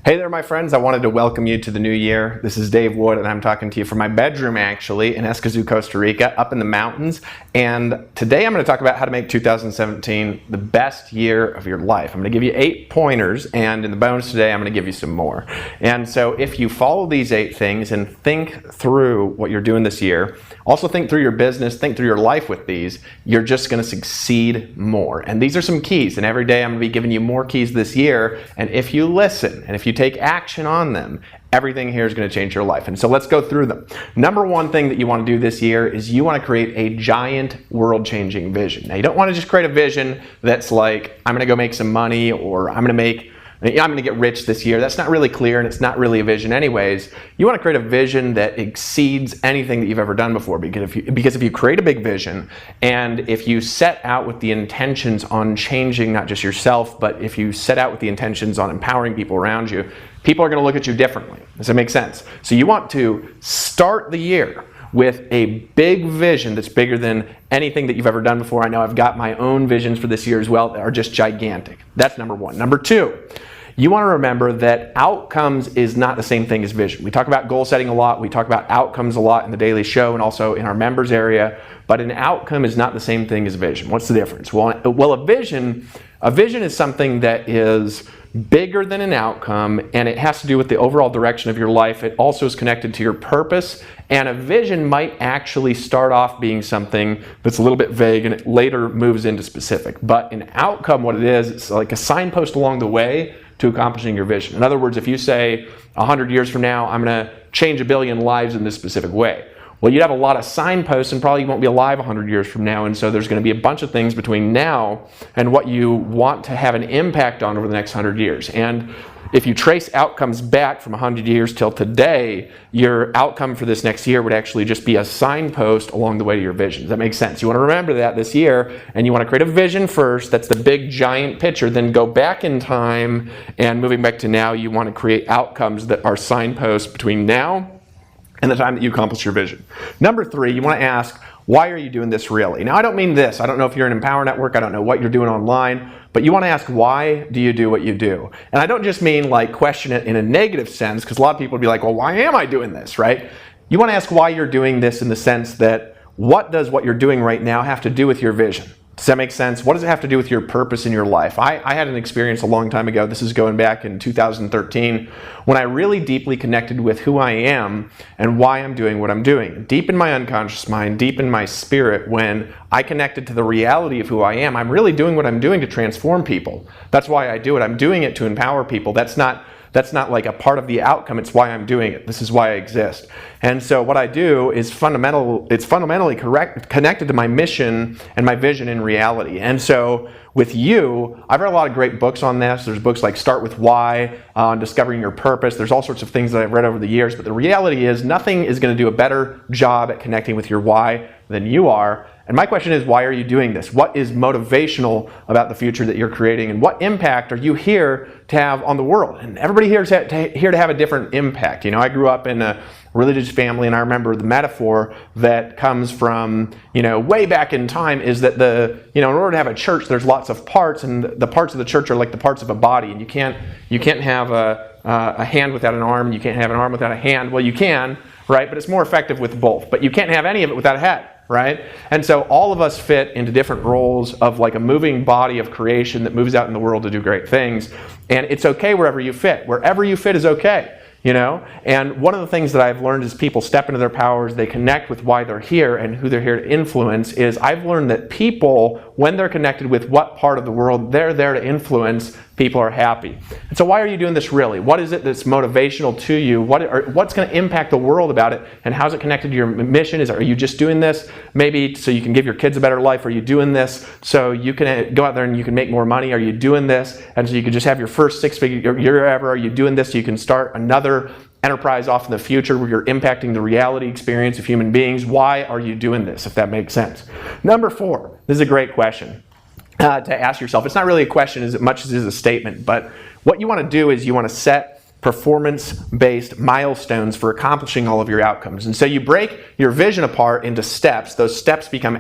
Hey there, my friends. I wanted to welcome you to the new year. This is Dave Wood, and I'm talking to you from my bedroom, actually, in Escazú, Costa Rica, up in the mountains. And today I'm going to talk about how to make 2017 the best year of your life. I'm going to give you 8 pointers, and in the bonus today, I'm going to give you some more. And so if you follow these 8 things and think through what you're doing this year, also think through your business, think through your life with these, you're just going to succeed more. And these are some keys, and every day I'm going to be giving you more keys this year. And if you listen, and if you take action on them, everything here is going to change your life. And so let's go through them. Number one thing that you want to do this year is you want to create a giant world-changing vision. Now, you don't want to just create a vision that's like, I'm going to go make some money, or I'm going to get rich this year. That's not really clear, and it's not really a vision anyways. You want to create a vision that exceeds anything that you've ever done before, because if you create a big vision, and if you set out with the intentions on changing not just yourself, but if you set out with the intentions on empowering people around you, people are going to look at you differently. Does that make sense? So you want to start the year with a big vision that's bigger than anything that you've ever done before. I know I've got my own visions for this year as well that are just gigantic. That's number one. Number two, you want to remember that outcomes is not the same thing as vision. We talk about goal setting a lot. We talk about outcomes a lot in the daily show and also in our members area. But an outcome is not the same thing as vision. What's the difference? Well, a vision is something that is bigger than an outcome, and it has to do with the overall direction of your life. It also is connected to your purpose, and a vision might actually start off being something that's a little bit vague and it later moves into specific. But an outcome, what it is, it's like a signpost along the way to accomplishing your vision. In other words, if you say 100 years from now, I'm going to change 1 billion lives in this specific way. Well, you'd have a lot of signposts and probably won't be alive 100 years from now, and so there's going to be a bunch of things between now and what you want to have an impact on over the next 100 years. And if you trace outcomes back from 100 years till today, your outcome for this next year would actually just be a signpost along the way to your vision. Does that make sense? You want to remember that this year, and you want to create a vision first. That's the big giant picture. Then go back in time, and moving back to now, you want to create outcomes that are signposts between now and the time that you accomplish your vision. Number 3, you want to ask, why are you doing this really? Now, I don't mean this. I don't know if you're in Empower Network. I don't know what you're doing online. But you want to ask, why do you do what you do? And I don't just mean like question it in a negative sense, because a lot of people would be like, well, why am I doing this, right? You want to ask why you're doing this in the sense that, what does what you're doing right now have to do with your vision? Does that make sense? What does it have to do with your purpose in your life? I had an experience a long time ago. This is going back in 2013 when I really deeply connected with who I am and why I'm doing what I'm doing. Deep in my unconscious mind, deep in my spirit, when I connected to the reality of who I am, I'm really doing what I'm doing to transform people. That's why I do it. I'm doing it to empower people. That's not like a part of the outcome. It's why I'm doing it. This is why I exist. And so what I do is fundamentally connected to my mission and my vision in reality. And so with you, I've read a lot of great books on this. There's books like Start With Why, Discovering Your Purpose. There's all sorts of things that I've read over the years. But the reality is nothing is going to do a better job at connecting with your why than you are. And my question is, why are you doing this? What is motivational about the future that you're creating? And what impact are you here to have on the world? And everybody here is here to have a different impact. You know, I grew up in a religious family, and I remember the metaphor that comes from, way back in time is that in order to have a church, there's lots of parts, and the parts of the church are like the parts of a body. And you can't have a hand without an arm, and you can't have an arm without a hand. Well, you can, right? But it's more effective with both. But you can't have any of it without a head. Right? And so all of us fit into different roles of like a moving body of creation that moves out in the world to do great things. And it's okay wherever you fit. Wherever you fit is okay. And one of the things that I've learned is people step into their powers, they connect with why they're here and who they're here to influence. Is I've learned that people, when they're connected with what part of the world they're there to influence, people are happy. And so why are you doing this really? What is it that's motivational to you? What's going to impact the world about it? And how's it connected to your mission? Are you just doing this maybe so you can give your kids a better life? Are you doing this so you can go out there and you can make more money? Are you doing this and so you can just have your first 6-figure year ever? Are you doing this so you can start another enterprise off in the future where you're impacting the reality experience of human beings? Why are you doing this, if that makes sense? Number 4, this is a great question to ask yourself. It's not really a question as much as it is a statement, but what you want to do is you want to set performance-based milestones for accomplishing all of your outcomes. And so you break your vision apart into steps. Those steps become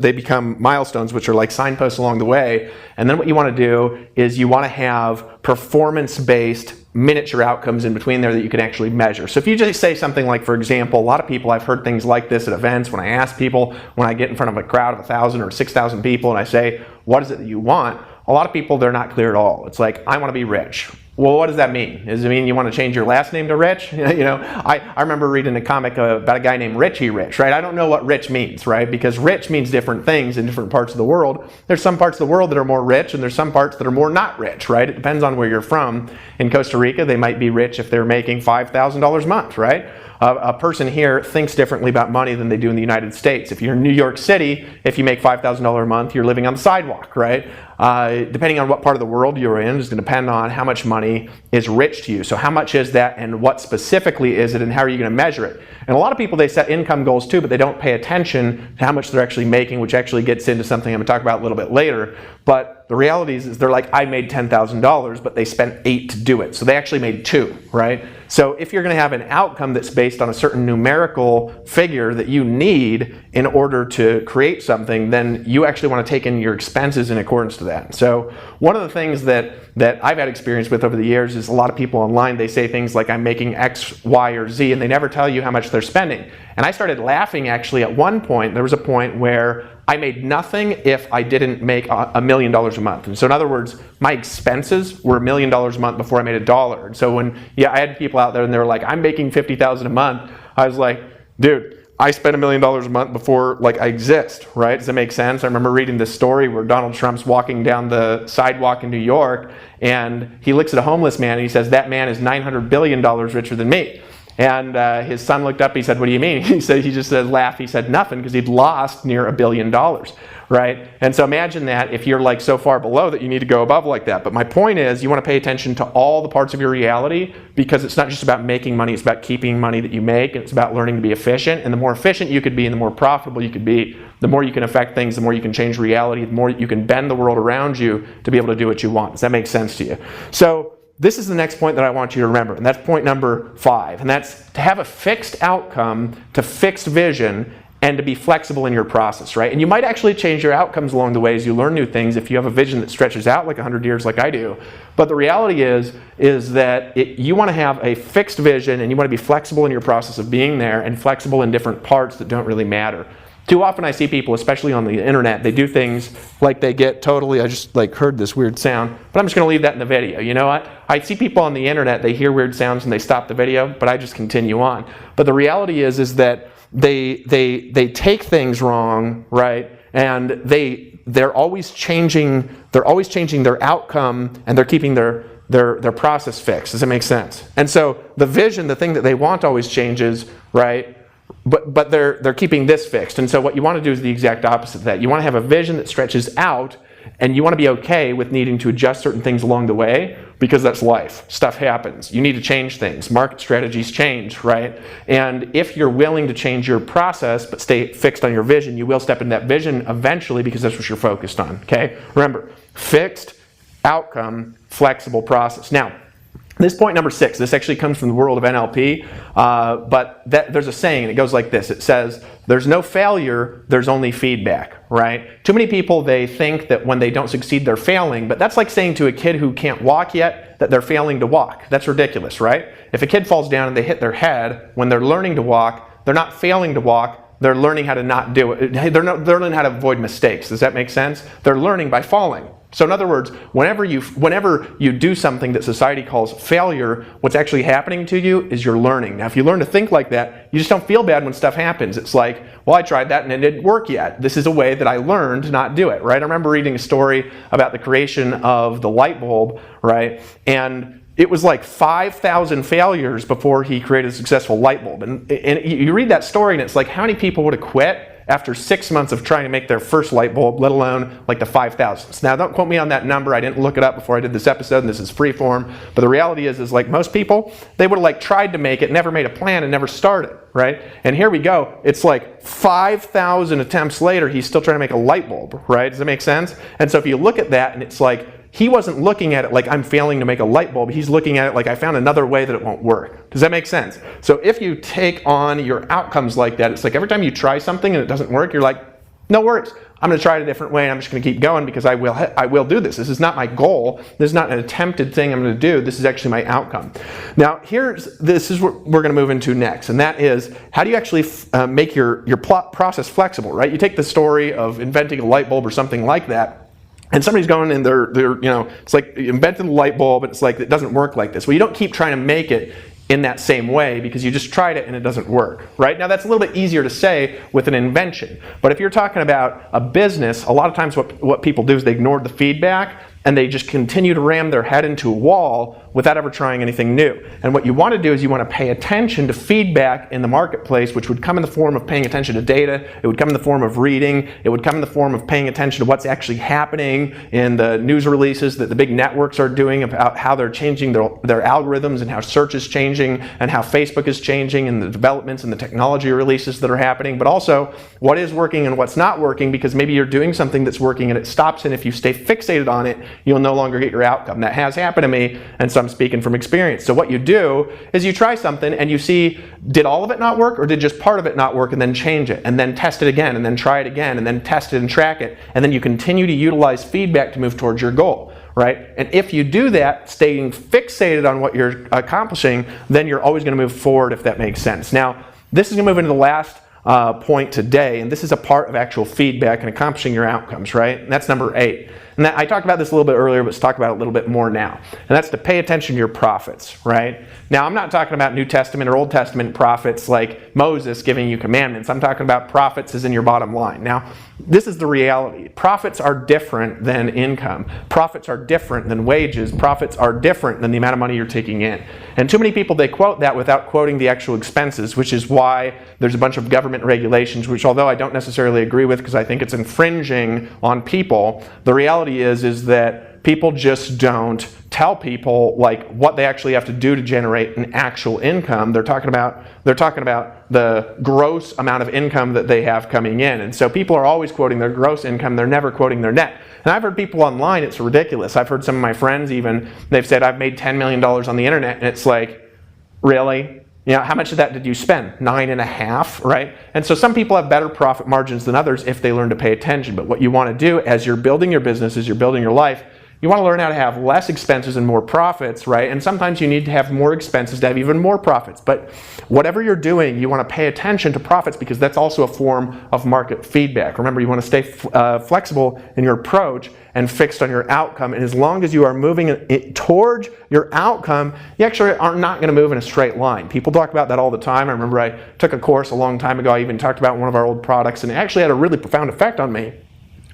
they become milestones, which are like signposts along the way. And then what you want to do is you want to have performance-based miniature outcomes in between there that you can actually measure. So if you just say something like, for example, a lot of people, I've heard things like this at events when I ask people, when I get in front of a crowd of 1,000 or 6,000 people and I say, what is it that you want? A lot of people, they're not clear at all. It's like, I want to be rich. Well, what does that mean? Does it mean you want to change your last name to Rich? I remember reading a comic about a guy named Richie Rich, right? I don't know what rich means, right? Because rich means different things in different parts of the world. There's some parts of the world that are more rich, and there's some parts that are more not rich, right? It depends on where you're from. In Costa Rica, they might be rich if they're making $5,000 a month, right? A person here thinks differently about money than they do in the United States. If you're in New York City, if you make $5,000 a month, you're living on the sidewalk, right? Depending on what part of the world you're in is going to depend on how much money is rich to you. So how much is that, and what specifically is it, and how are you going to measure it? And a lot of people, they set income goals too, but they don't pay attention to how much they're actually making, which actually gets into something I'm going to talk about a little bit later. But the reality is they're like, I made $10,000, but they spent $8 to do it. So they actually made $2, right? So if you're going to have an outcome that's based on a certain numerical figure that you need in order to create something, then you actually want to take in your expenses in accordance to that. So one of the things that I've had experience with over the years is a lot of people online, they say things like, I'm making X, Y, or Z, and they never tell you how much they're spending. And I started laughing actually at one point. There was a point where I made nothing if I didn't make $1 million a month. And so in other words, my expenses were $1 million a month before I made $1. And so when I had people out there and they were like, I'm making $50,000 a month, I was like, dude, I spend $1 million a month before I exist, right? Does that make sense? I remember reading this story where Donald Trump's walking down the sidewalk in New York and he looks at a homeless man and he says, that man is $900 billion richer than me. And his son looked up, he said, what do you mean? He just said, laugh. He said nothing, because he'd lost near $1 billion, right? And so imagine that if you're so far below that you need to go above like that. But my point is, you want to pay attention to all the parts of your reality, because it's not just about making money, it's about keeping money that you make, and it's about learning to be efficient. And the more efficient you could be and the more profitable you could be, the more you can affect things, the more you can change reality, the more you can bend the world around you to be able to do what you want. Does that make sense to you? So this is the next point that I want you to remember, and that's point number 5, and that's to have a fixed outcome, to fixed vision, and to be flexible in your process, right? And you might actually change your outcomes along the way as you learn new things if you have a vision that stretches out like 100 years like I do. But the reality is that you want to have a fixed vision, and you want to be flexible in your process of being there, and flexible in different parts that don't really matter. Too often I see people, especially on the internet, they do things like they get totally, I just heard this weird sound, but I'm just going to leave that in the video. You know what? I see people on the internet, they hear weird sounds and they stop the video, but I just continue on. But the reality is that they take things wrong, right? And they're always changing their outcome, and they're keeping their process fixed. Does that make sense? And so the vision, the thing that they want, always changes, right? But they're keeping this fixed. And so what you want to do is the exact opposite of that. You want to have a vision that stretches out, and you want to be okay with needing to adjust certain things along the way, because that's life. Stuff happens. You need to change things. Market strategies change, right? And if you're willing to change your process but stay fixed on your vision, you will step into that vision eventually, because that's what you're focused on, okay? Remember, fixed outcome, flexible process. Now, this point number 6, this actually comes from the world of NLP, but there's a saying, and it goes like this. It says, there's no failure, there's only feedback, right? Too many people, they think that when they don't succeed, they're failing, but that's like saying to a kid who can't walk yet that they're failing to walk. That's ridiculous, right? If a kid falls down and they hit their head when they're learning to walk, they're not failing to walk, they're learning how to not do it. They're learning how to avoid mistakes. Does that make sense? They're learning by falling. So in other words, whenever you do something that society calls failure, what's actually happening to you is you're learning. Now, if you learn to think like that, you just don't feel bad when stuff happens. It's like, well, I tried that and it didn't work yet. This is a way that I learned to not do it, right? I remember reading a story about the creation of the light bulb, right? And it was like 5,000 failures before he created a successful light bulb. And you read that story and it's like, how many people would have quit after 6 months of trying to make their first light bulb, let alone like the 5,000s. Now, don't quote me on that number. I didn't look it up before I did this episode, and this is freeform. But the reality is like most people, they would have tried to make it, never made a plan, and never started, right? And here we go. It's like 5,000 attempts later, he's still trying to make a light bulb, right? Does that make sense? And so if you look at that, and it's like, he wasn't looking at it like I'm failing to make a light bulb. He's looking at it like I found another way that it won't work. Does that make sense? So if you take on your outcomes like that, it's like every time you try something and it doesn't work, you're like, no worries. I'm going to try it a different way, and I'm just going to keep going because I will do this. This is not my goal. This is not an attempted thing I'm going to do. This is actually my outcome. Now, this is what we're going to move into next, and that is how do you actually make your process flexible, right? You take the story of inventing a light bulb or something like that, and somebody's going and they're it's like inventing the light bulb, and it's like it doesn't work like this. Well, you don't keep trying to make it in that same way because you just tried it and it doesn't work, right? Now that's a little bit easier to say with an invention, but if you're talking about a business, a lot of times what people do is they ignore the feedback and they just continue to ram their head into a wall without ever trying anything new. And what you want to do is you want to pay attention to feedback in the marketplace, which would come in the form of paying attention to data, it would come in the form of reading, it would come in the form of paying attention to what's actually happening in the news releases that the big networks are doing about how they're changing their algorithms and how search is changing and how Facebook is changing and the developments and the technology releases that are happening, but also what is working and what's not working, because maybe you're doing something that's working and it stops, and if you stay fixated on it, you'll no longer get your outcome. That has happened to me, and so I'm speaking from experience. So what you do is you try something and you see, did all of it not work or did just part of it not work, and then change it and then test it again and then try it again and then test it and track it, and then you continue to utilize feedback to move towards your goal, right? And if you do that, staying fixated on what you're accomplishing, then you're always going to move forward, if that makes sense. Now, this is going to move into the last point today, and this is a part of actual feedback and accomplishing your outcomes, right? And that's number 8. And I talked about this a little bit earlier, but let's talk about it a little bit more now. And that's to pay attention to your prophets, right? Now, I'm not talking about New Testament or Old Testament prophets like Moses giving you commandments. I'm talking about prophets as in your bottom line. Now, this is the reality. Profits are different than income. Profits are different than wages. Profits are different than the amount of money you're taking in. And too many people, they quote that without quoting the actual expenses, which is why there's a bunch of government regulations, which although I don't necessarily agree with because I think it's infringing on people, the reality is that people just don't tell people like what they actually have to do to generate an actual income. They're talking about the gross amount of income that they have coming in. And so people are always quoting their gross income. They're never quoting their net. And I've heard people online, it's ridiculous. I've heard some of my friends even, they've said, I've made $10 million on the internet. And it's like, really? You know, how much of that did you spend? 9.5, right? And so some people have better profit margins than others if they learn to pay attention. But what you want to do as you're building your business, as you're building your life, you want to learn how to have less expenses and more profits, right? And sometimes you need to have more expenses to have even more profits. But whatever you're doing, you want to pay attention to profits because that's also a form of market feedback. Remember, you want to stay flexible in your approach and fixed on your outcome. And as long as you are moving towards your outcome, you actually are not going to move in a straight line. People talk about that all the time. I remember I took a course a long time ago. I even talked about one of our old products, and it actually had a really profound effect on me.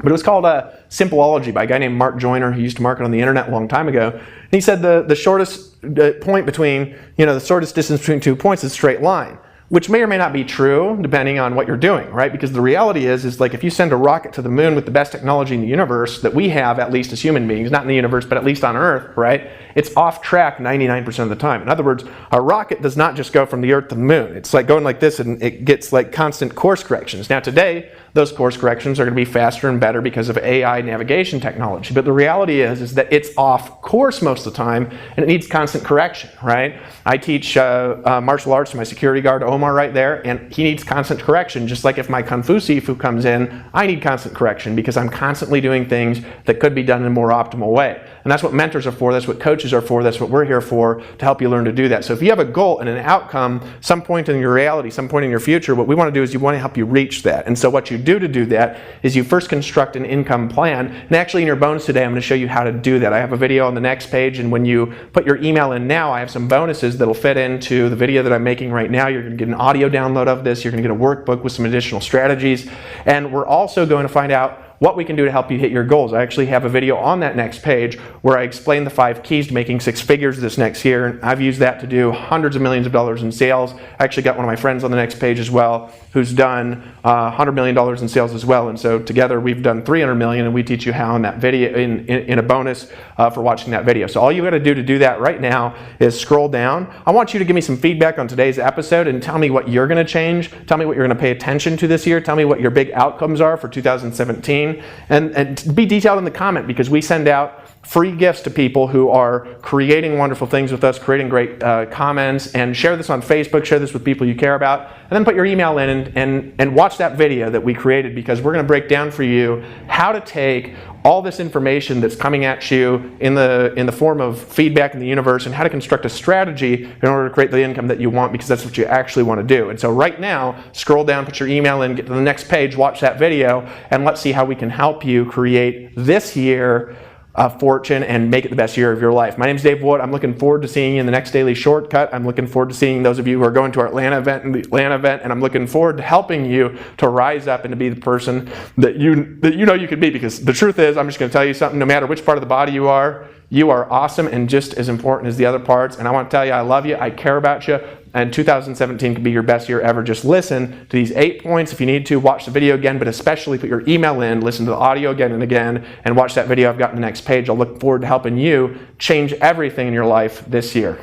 But it was called Simpleology by a guy named Mark Joyner, who used to market on the internet a long time ago. And he said the shortest point between, the shortest distance between 2 points is a straight line, which may or may not be true depending on what you're doing, right? Because the reality is like if you send a rocket to the moon with the best technology in the universe that we have, at least as human beings, not in the universe, but at least on Earth, right? It's off track 99% of the time. In other words, a rocket does not just go from the Earth to the moon. It's like going like this and it gets like constant course corrections. Now today, those course corrections are going to be faster and better because of AI navigation technology. But the reality is that it's off course most of the time and it needs constant correction, right? I teach martial arts to my security guard, Omar, right there, and he needs constant correction. Just like if my Kung Fu Sifu comes in, I need constant correction because I'm constantly doing things that could be done in a more optimal way. And that's what mentors are for, that's what coaches are for, that's what we're here for, to help you learn to do that. So if you have a goal and an outcome, some point in your reality, some point in your future, what we want to do is you want to help you reach that. And so what you do to do that is you first construct an income plan. And actually in your bonus today, I'm going to show you how to do that. I have a video on the next page, and when you put your email in now, I have some bonuses that'll fit into the video that I'm making right now. You're going to get an audio download of this. You're going to get a workbook with some additional strategies. And we're also going to find out what we can do to help you hit your goals. I actually have a video on that next page where I explain the 5 keys to making 6 figures this next year, and I've used that to do hundreds of millions of dollars in sales. I actually got one of my friends on the next page as well who's done $100 million in sales as well, and so together we've done $300 million, and we teach you how in that video, in a bonus for watching that video. So all you got to do that right now is scroll down. I want you to give me some feedback on today's episode and tell me what you're going to change. Tell me what you're going to pay attention to this year. Tell me what your big outcomes are for 2017. And be detailed in the comment, because we send out free gifts to people who are creating wonderful things with us, creating great comments, and share this on Facebook, share this with people you care about, and then put your email in and watch that video that we created, because we're going to break down for you how to take all this information that's coming at you in the form of feedback in the universe, and how to construct a strategy in order to create the income that you want, because that's what you actually want to do. And so right now, scroll down, put your email in, get to the next page, watch that video, and let's see how we can help you create this year of fortune and make it the best year of your life. My name is Dave Wood. I'm looking forward to seeing you in the next Daily Shortcut. I'm looking forward to seeing those of you who are going to our Atlanta event and I'm looking forward to helping you to rise up and to be the person that you know you could be. Because the truth is, I'm just going to tell you something, no matter which part of the body you are awesome and just as important as the other parts. And I want to tell you, I love you, I care about you, and 2017 could be your best year ever. Just listen to these 8 points if you need to. Watch the video again, but especially put your email in, listen to the audio again and again, and watch that video I've got on the next page. I'll look forward to helping you change everything in your life this year.